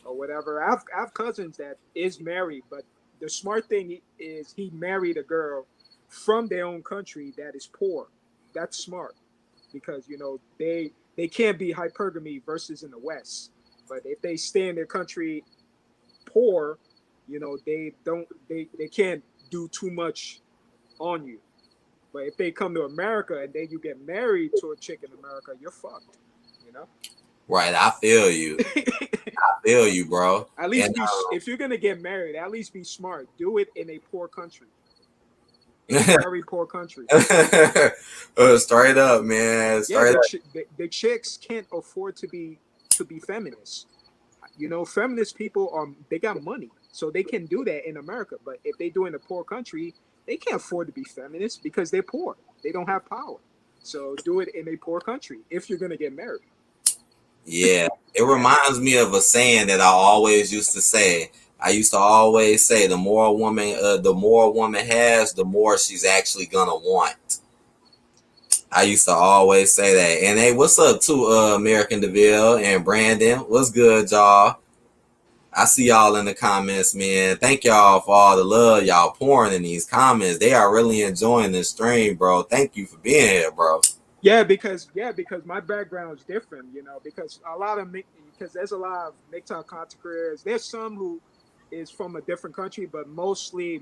S2: or whatever. I have cousins that is married, but the smart thing is he married a girl from their own country that is poor. That's smart because they can't be hypergamy versus in the West. But if they stay in their country poor, they can't do too much on you. But if they come to America and then you get married to a chick in America, you're fucked. You know.
S1: Right. I feel you. I feel you, bro.
S2: At
S1: And
S2: least if you're gonna get married, at least be smart. Do it in a poor country, in a very poor country.
S1: straight up, man.
S2: Yeah,
S1: Straight up.
S2: the chicks can't afford to be feminists. Feminist people they got money, so they can do that in America. But if they do in a poor country, they can't afford to be feminists because they're poor. They don't have power. So do it in a poor country if you're gonna get married.
S1: Yeah, it reminds me of a saying that I always used to say. I used to always say, the more a woman has, the more she's actually gonna want. I used to always say that. And hey, what's up to American Deville and Brandon? What's good, y'all? I see y'all in the comments, man. Thank y'all for all the love y'all pouring in these comments. They are really enjoying this stream, bro. Thank you for being here, bro.
S2: Yeah, because my background is different, because because there's a lot of MGTOW content creators. There's some who is from a different country, but mostly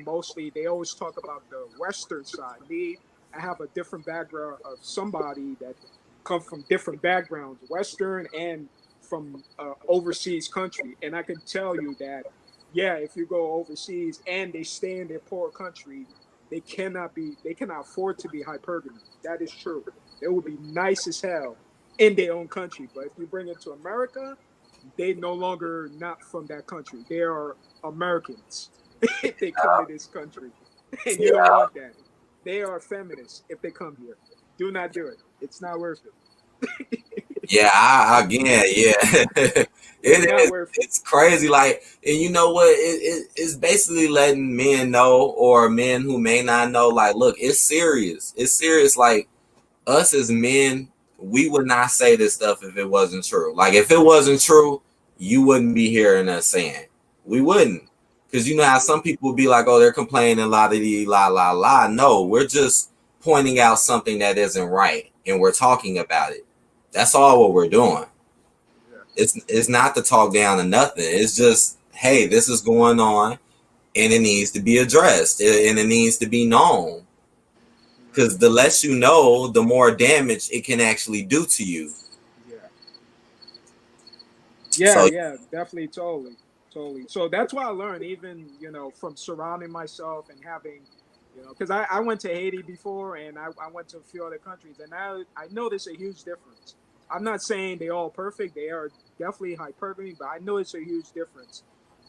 S2: they always talk about the Western side. Me, I have a different background of somebody that come from different backgrounds, Western and from overseas country, and I can tell you that, yeah, if you go overseas and they stay in their poor country, they cannot afford to be hypergamy. That is true. They would be nice as hell in their own country. But if you bring it to America, they no longer not from that country. They are Americans if they come to this country. And you don't want that. They are feminists if they come here. Do not do it. It's not worth it.
S1: Yeah, again, yeah, it
S2: It's not
S1: is.
S2: worth it.
S1: It's crazy. Like, and you know what? It's basically letting men know, or men who may not know, like, look, it's serious. It's serious. Like, us as men, we would not say this stuff if it wasn't true. Like, if it wasn't true, you wouldn't be hearing us saying. We wouldn't. Because you know how some people would be like, oh, they're complaining, la di la la la. No, we're just pointing out something that isn't right, and we're talking about it. That's all what we're doing.
S2: Yeah.
S1: It's not to talk down to nothing. It's just, hey, this is going on, and it needs to be addressed, and it needs to be known. Because the less you know, the more damage it can actually do to you.
S2: Yeah. Yeah,
S1: So,
S2: yeah, definitely, totally, totally. So that's why I learned, even from surrounding myself and having, because I went to Haiti before, and I went to a few other countries, and I noticed a huge difference. I'm not saying they're all perfect; they are definitely hyperbole, but I know it's a huge difference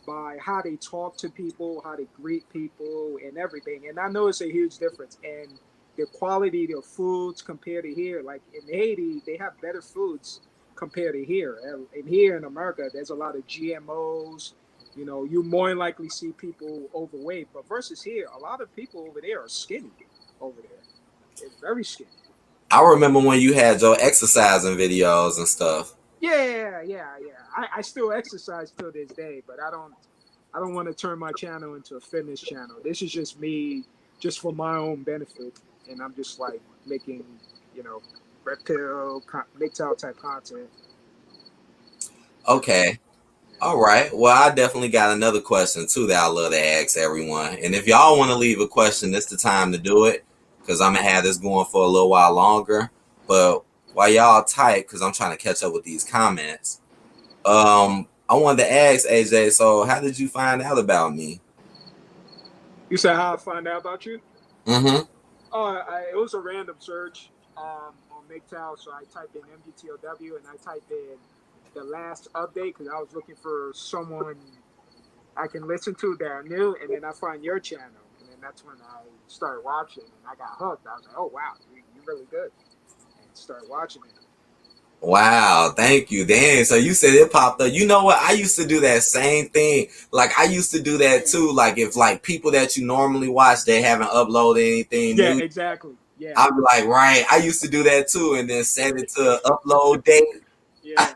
S2: by how they talk to people, how they greet people, and everything. And I know it's a huge difference, and the quality of their foods compared to here. Like in Haiti, they have better foods compared to here. And here in America, there's a lot of GMOs. You more than likely see people overweight, but versus here, a lot of people over there are skinny. Over there, they're very skinny.
S1: I remember when you had your exercising videos and stuff.
S2: Yeah, yeah, yeah. I still exercise till this day, but I don't want to turn my channel into a fitness channel. This is just me, just for my own benefit, and I'm just like making, you know, REDPILL, MGTOW type content. Yeah,
S1: Okay. All right. Well, I definitely got another question too that I love to ask everyone. And if y'all want to leave a question, this the time to do it, because I'm gonna have this going for a little while longer. But while y'all tight, because I'm trying to catch up with these comments. I wanted to ask AJ. So, how did you find out about me?
S2: you said how I find out about you?
S1: Mm-hmm.
S2: Oh, it was a random search on MGTOW. So I typed in MGTOW and I typed in the last update because I was looking for someone I can listen to that I knew, and then I find your channel, and then that's when I started watching, and I got hooked. I was like, "Oh wow, you're really good," and started watching it.
S1: Wow, thank you. Dang, so you said it popped up. You know what? I used to do that same thing. Like I used to do that too. Like if like people that you normally watch, they haven't uploaded anything
S2: Yeah,
S1: new,
S2: exactly. Yeah,
S1: I'd be like, right. I used to do that too, and then set it to upload date.
S2: yeah.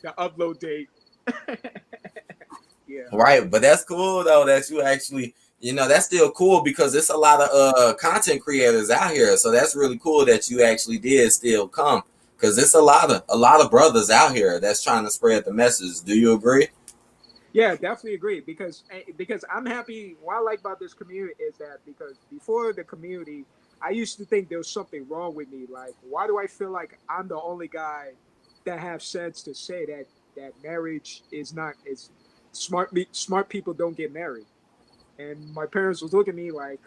S2: The upload date. Yeah,
S1: Right, but that's cool though that you actually, that's still cool because it's a lot of content creators out here. So that's really cool that you actually did still come because it's a lot of brothers out here that's trying to spread the message. Do you agree?
S2: yeah, definitely agree because I'm happy. What I like about this community is that because before the community, I used to think there was something wrong with me. Like, why do I feel like I'm the only guy that have sense to say that marriage is not is smart? Smart people don't get married. And my parents was looking at me like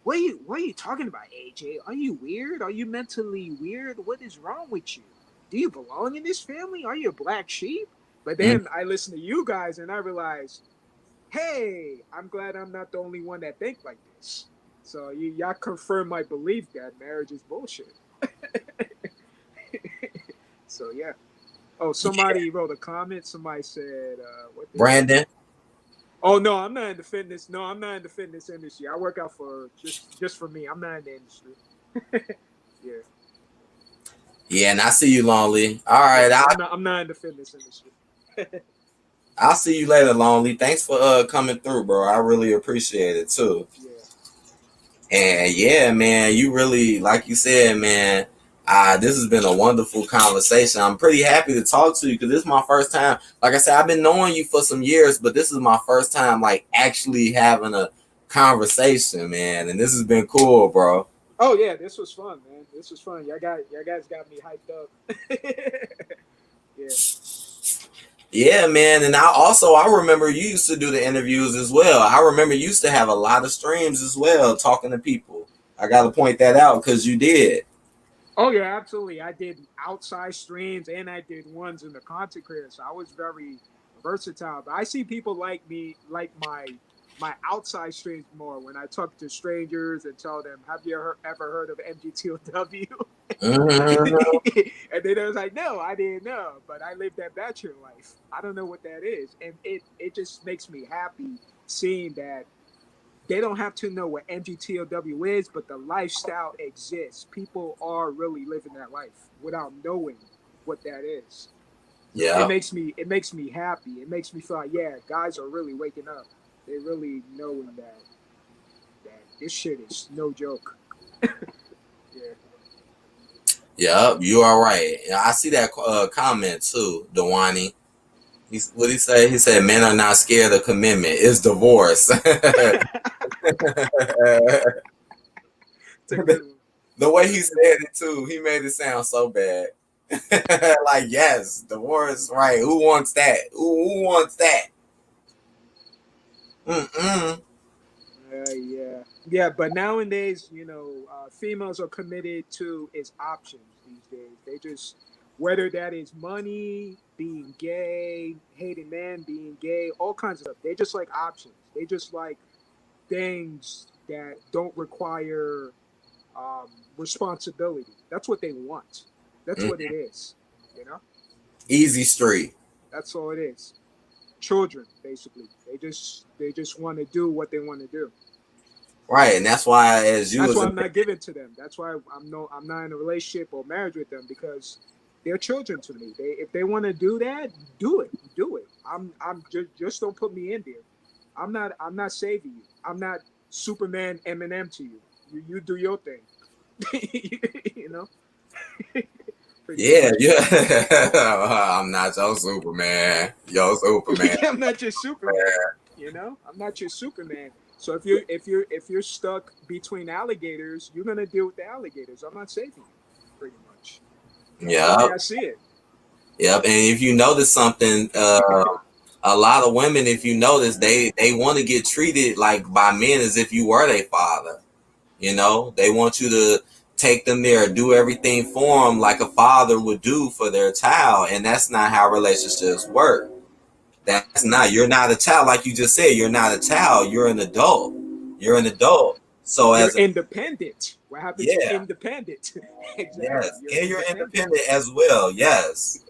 S2: what are you talking about, AJ? Are you weird? Are you mentally weird? What is wrong with you? Do you belong in this family? Are you a black sheep? But
S1: Mm.
S2: then I listen to you guys and I realize, hey, I'm glad I'm not the only one that think like this. So y'all confirm my belief that marriage is bullshit. So yeah. Oh, somebody wrote a comment. Somebody said, what they say?
S1: Brandon.
S2: Oh no, I'm not in the fitness. No, I'm not in the fitness industry. I work out for just for me. I'm not in the industry. Yeah,
S1: Yeah, and I see you, Lonely. All
S2: yeah.
S1: right,
S2: I'm not in the fitness industry.
S1: I'll see you later, Lonely. Thanks for coming through, bro. I really appreciate it too.
S2: Yeah.
S1: And yeah, man, you really, like you said, man, this has been a wonderful conversation. I'm pretty happy to talk to you because this is my first time. Like I said, I've been knowing you for some years, but this is my first time, like, actually having a conversation, man. And this has been cool, bro.
S2: Oh yeah, this was fun, man. This was fun. Y'all guys got me hyped up. Yeah.
S1: Yeah, man. And I remember you used to do the interviews as well. I remember you used to have a lot of streams as well, talking to people. I got to point that out because you did.
S2: Oh yeah, absolutely. I did outside streams and I did ones in the content creator. So I was very versatile. But I see people like me, like my outside streams more when I talk to strangers and tell them, "Have you ever heard of MGTOW?"
S1: Mhm.
S2: And then I was like, "No, I didn't know, but I lived that bachelor life. I don't know what that is," and it just makes me happy seeing that they don't have to know what MGTOW is, but the lifestyle exists. People are really living that life without knowing what that is. So
S1: Yeah.
S2: it makes me happy. It makes me feel like, yeah, guys are really waking up. They're really knowing that this shit is no joke. Yeah.
S1: Yep, you are right. I see that comment too, Dewani. What he say? He said men are not scared of commitment. It's divorce.
S2: It's a good one.
S1: The way
S2: It's a
S1: he
S2: good
S1: said it too, he made it sound so bad. Like, yes, divorce, right? Who wants that? Who wants that? Mm-mm.
S2: Yeah, yeah. But nowadays, females are committed to its options these days. They just, whether that is money, being gay, hating men, being gay, all kinds of stuff. They just like options. They just like things that don't require responsibility. That's what they want. That's
S1: Mm.
S2: what it is. You know,
S1: Easy street.
S2: that's all it is. Children, basically. They just want to do what they want to do.
S1: Right. And that's why as you
S2: That's
S1: as
S2: why
S1: a
S2: I'm not giving to them. That's why I'm not in a relationship or marriage with them because they're children to me. If they want to do that, do it. Do it. I'm just don't put me in there. I'm not saving you. I'm not Superman Eminem to you. You do your thing. you know, pretty
S1: yeah,
S2: much.
S1: yeah. I'm not your Superman. Yo Superman.
S2: I'm not your Superman. I'm not your Superman. So if you're stuck between alligators, you're gonna deal with the alligators. I'm not saving you, pretty much. That's the way
S1: Yep.
S2: I see it.
S1: Yep. And if you notice something, a lot of women, if you notice, they want to get treated like by men as if you were their father. They want you to take them there, do everything for them like a father would do for their child, and that's not how relationships work. That's not. You're not a child, like you just said. You're not a child. You're an adult. You're an adult. So
S2: You're
S1: as a
S2: independent. What happened to
S1: yeah,
S2: independent? Exactly.
S1: yes,
S2: You're
S1: and you're
S2: independent.
S1: independent as well. Yes.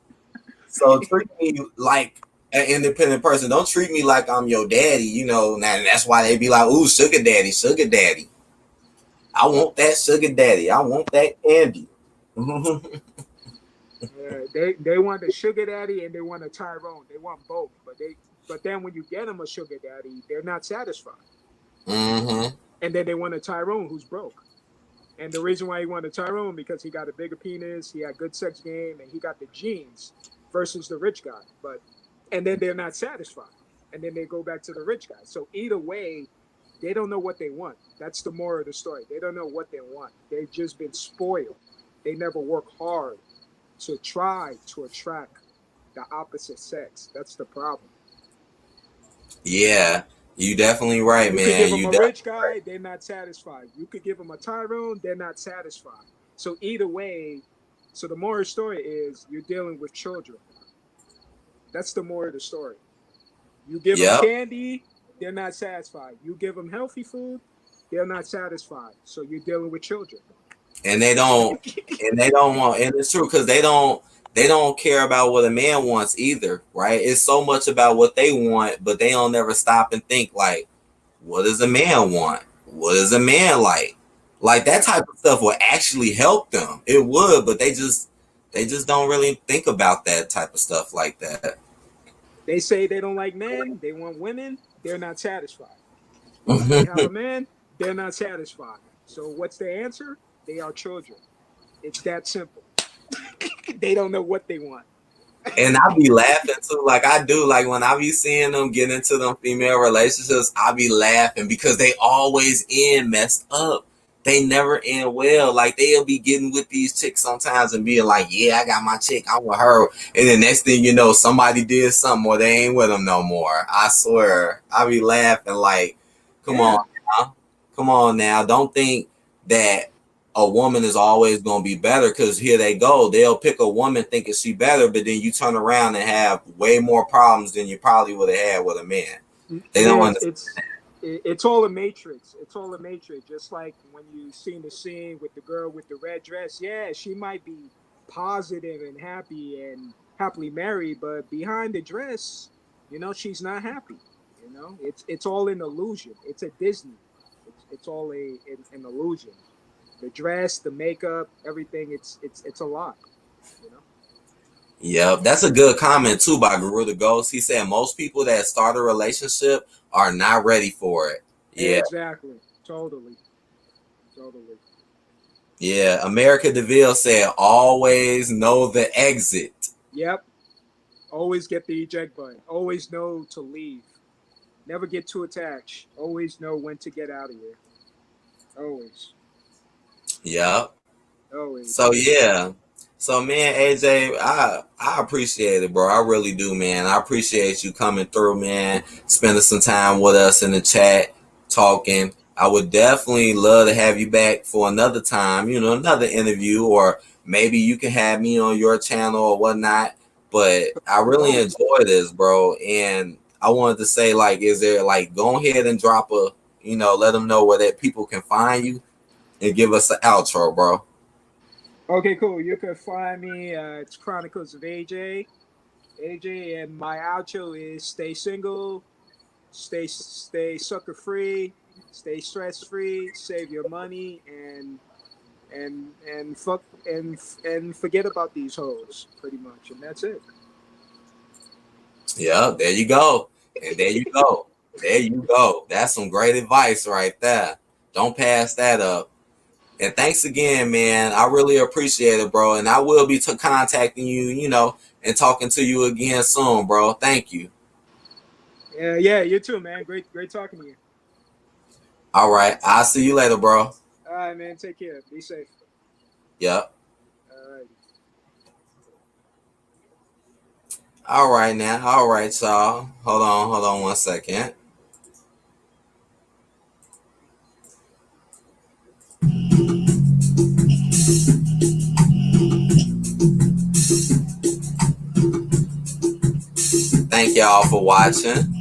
S1: So treat me like an independent person. Don't treat me like I'm your daddy. Now that's why they be like, "Ooh, sugar daddy, sugar daddy." I want that sugar daddy. I want that candy.
S2: They want a sugar daddy and they want a Tyrone. They want both, but then when you get them a sugar daddy, they're not satisfied,
S1: Mm-hmm.
S2: and then they want a Tyrone who's broke. And the reason why he wanted Tyrone because he got a bigger penis, he had good sex game, and he got the genes versus the rich guy. And then they're not satisfied, and then they go back to the rich guy. So either way, they don't know what they want. That's the moral of the story. They don't know what they want. They've just been spoiled. They never work hard to try to attract the opposite sex. That's the problem.
S1: Yeah, you definitely right,
S2: You could give
S1: man.
S2: them
S1: You
S2: a
S1: definitely
S2: rich guy, they're not satisfied. You could give them a Tyrone, they're not satisfied. So either way, so the moral story is you're dealing with children. That's the moral of the story. You give them
S1: yep.
S2: candy, they're not satisfied. You give them healthy food, they're not satisfied. So you're dealing with children.
S1: And they don't want, and it's true because they don't care about what a man wants either, right? It's so much about what they want, but they don't never stop and think like, what does a man want? What is a man like? Like that type of stuff would actually help them. It would, but they just don't really think about that type of stuff like that.
S2: They say they don't like men, they want women, they're not satisfied. They have a man, they're not satisfied. So what's the answer? They are children. It's that simple. They don't know what they want.
S1: And I be laughing too, like I do. Like when I be seeing them get into them female relationships, I be laughing because they always end messed up. They never end well. Like they'll be getting with these chicks sometimes and being like, "Yeah, I got my chick, I'm with her," and then next thing you know, somebody did something or they ain't with them no more. I swear, I be laughing like, "Come on
S2: Yeah,
S1: now, come on now." Don't think that a woman is always going to be better because here they go. They'll pick a woman thinking she better, but then you turn around and have way more problems than you probably would have had with a man. They
S2: yeah.
S1: don't
S2: It's
S1: understand.
S2: it's it's all a matrix. It's all a matrix. Just like when you seen the scene with the girl with the red dress. Yeah, she might be positive and happy and happily married, but behind the dress, she's not happy. It's all an illusion. It's a Disney. It's all an illusion. The dress, the makeup, everything. It's a lie. You know.
S1: Yep, that's a good comment too by Guru the Ghost. He said most people that start a relationship are not ready for it. Yeah,
S2: Exactly. Totally. Totally.
S1: yeah. America DeVille said always know the exit.
S2: Yep. Always get the eject button. Always know to leave. Never get too attached. Always know when to get out of here. Always.
S1: Yep.
S2: Always.
S1: So yeah. So man, AJ, I appreciate it, bro. I really do, man. I appreciate you coming through, man. Spending some time with us in the chat, talking. I would definitely love to have you back for another time, another interview, or maybe you can have me on your channel or whatnot. But I really
S2: Always.
S1: enjoy this, bro. And I wanted to say, like, is there like go ahead and drop a, let them know where that people can find you and give us an outro, bro.
S2: Okay, cool. You can find me. It's Chronicles of AJ. AJ, and my outro is stay single, stay sucker free, stay stress free, save your money, and fuck and forget about these hoes, pretty much, and that's it.
S1: Yeah, there you go. And there you go. There you go. That's some great advice right there. Don't pass that up. And thanks again, man. I really appreciate it, bro. And I will be contacting you, and talking to you again soon, bro. Thank you.
S2: Yeah, yeah, you too, man. Great talking to you.
S1: All right. I'll see you later, bro.
S2: All right, man. Take care. Be safe.
S1: Yep.
S2: All right.
S1: All right now. All right, y'all. Hold on 1 second. Thank y'all for watching.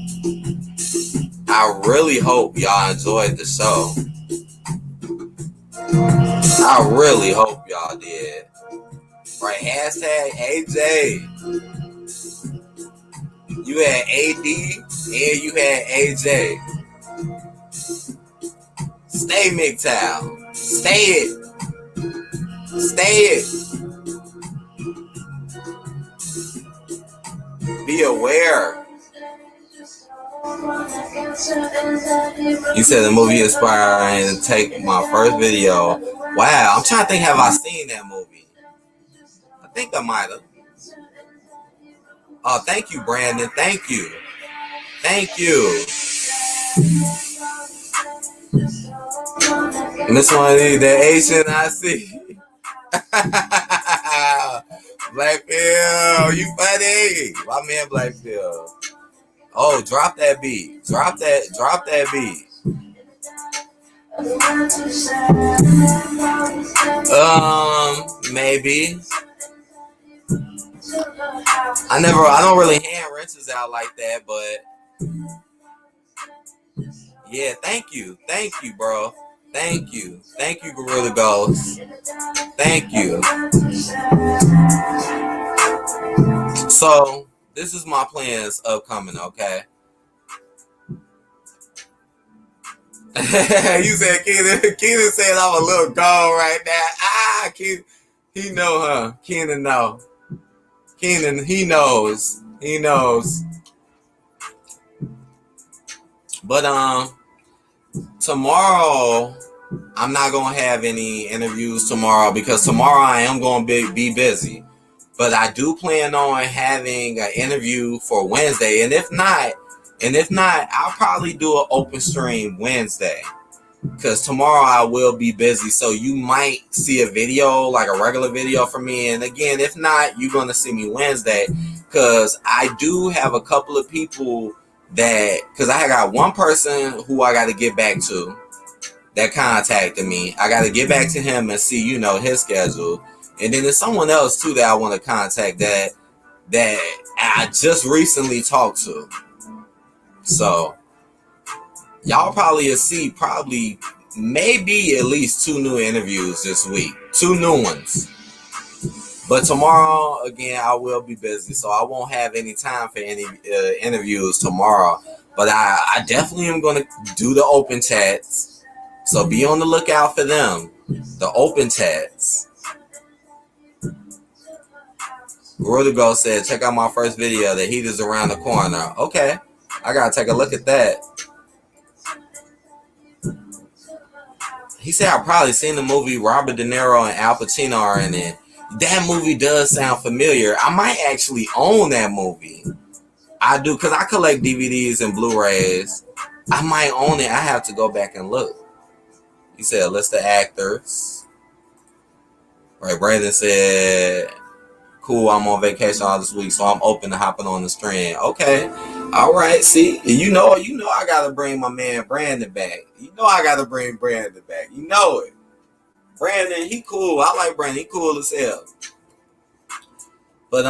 S1: I really hope y'all enjoyed the show. I really hope y'all did. Right, hashtag AJ. You had AD and you had AJ. Stay MGTOW. Stay it. Stay it. Be aware. You said the movie inspired to take my first video. Wow, I'm trying to think, have I seen that movie? I think I might have. Oh, thank you, Brandon. Thank you. Thank you. Miss one of these, that Asian I see. Blackpill, you funny. My man Blackpill. Oh, drop that beat. Drop that beat. Maybe. I don't really hand wrenches out like that, but yeah, thank you, bro. Thank you, Gorilla Ghost. Thank you. So this is my plans upcoming, okay? You said Keenan said I'm a little gone right now. Keenan, he know, huh? Keenan know. Keenan, he knows. He knows. But tomorrow I'm not gonna have any interviews tomorrow because tomorrow I am gonna be busy. But I do plan on having an interview for Wednesday, and if not, I'll probably do an open stream Wednesday. Because tomorrow I will be busy, so you might see a video, like a regular video from me. And again, if not, you're going to see me Wednesday. Because I do have a couple of people because I got one person who I got to get back to that contacted me. I got to get back to him and see, his schedule. And then there's someone else too that I want to contact that I just recently talked to. So y'all probably will see maybe at least 2 new interviews this week. 2 new ones. But tomorrow, again, I will be busy, so I won't have any time for any interviews tomorrow. But I definitely am going to do the open chats. So be on the lookout for them. The open chats. Gorilla Ghost said, check out my first video. The heat is around the corner. Okay. I got to take a look at that. He said, I've probably seen the movie. Robert De Niro and Al Pacino are in it. That movie does sound familiar. I might actually own that movie. I do, because I collect DVDs and Blu-rays. I might own it. I have to go back and look. He said, list of actors. Right, Brandon said, cool, I'm on vacation all this week, so I'm open to hopping on the stream. Okay. All right, see, you know I gotta bring my man Brandon back. You know I gotta bring Brandon back. You know it. Brandon, he cool. I like Brandon. He cool as hell. But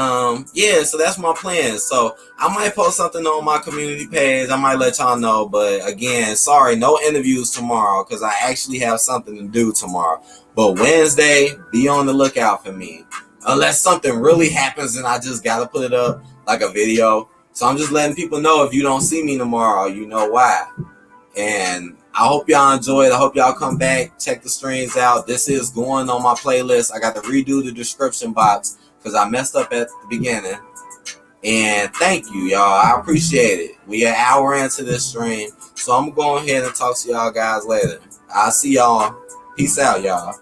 S1: yeah, so that's my plan. So I might post something on my community page. I might let y'all know. But again, sorry, no interviews tomorrow because I actually have something to do tomorrow. But Wednesday, be on the lookout for me. Unless something really happens and I just gotta put it up like a video. So I'm just letting people know if you don't see me tomorrow, you know why. And I hope y'all enjoy it. I hope y'all come back, check the streams out. This is going on my playlist. I got to redo the description box because I messed up at the beginning. And thank you, y'all. I appreciate it. We are an hour into this stream. So I'm going to go ahead and talk to y'all guys later. I'll see y'all. Peace out, y'all.